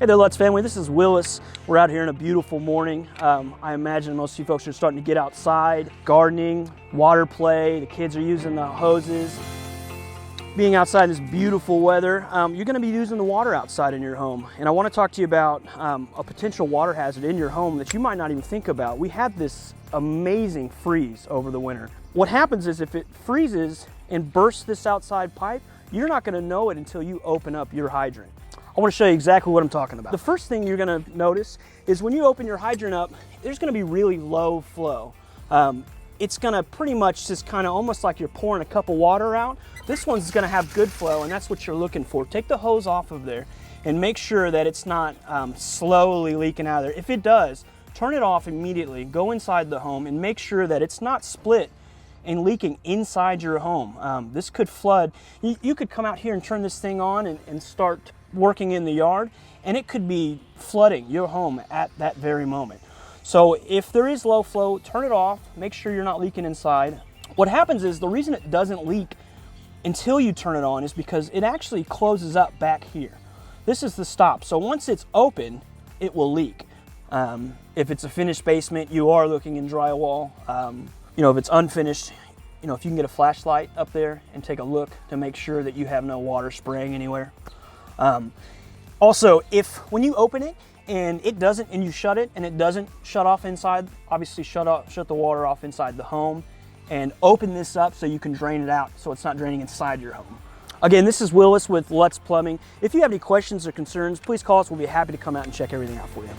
Hey there, Lutz family. This is Willis. We're out here in a beautiful morning. I imagine most of you folks are starting to get outside, gardening, water play. The kids are using the hoses. Being outside in this beautiful weather, you're going to be using the water outside in your home. And I want to talk to you about a potential water hazard in your home that you might not even think about. We had this amazing freeze over the winter. What happens is if it freezes and bursts this outside pipe, you're not going to know it until you open up your hydrant. I want to show you exactly what I'm talking about. The first thing you're going to notice is when you open your hydrant up, there's going to be really low flow. It's going to pretty much just kind of almost like you're pouring a cup of water out. This one's going to have good flow, and that's what you're looking for. Take the hose off of there and make sure that it's not slowly leaking out of there. If it does, turn it off immediately. Go inside the home and make sure that it's not split and leaking inside your home. This could flood. You could come out here and turn this thing on and start working in the yard, and it could be flooding your home at that very moment. So if there is low flow, turn it off, make sure you're not leaking inside. What happens is the reason it doesn't leak until you turn it on is because it actually closes up back here. This is the stop. So once it's open, it will leak. If it's a finished basement, you are looking in drywall. If it's unfinished, if you can get a flashlight up there and take a look to make sure that you have no water spraying anywhere. Also, when you open it and it doesn't, and you shut it and it doesn't shut off inside, obviously shut the water off inside the home and open this up so you can drain it out so it's not draining inside your home. Again, this is Willis with Lutz Plumbing. If you have any questions or concerns, please call us. We'll be happy to come out and check everything out for you.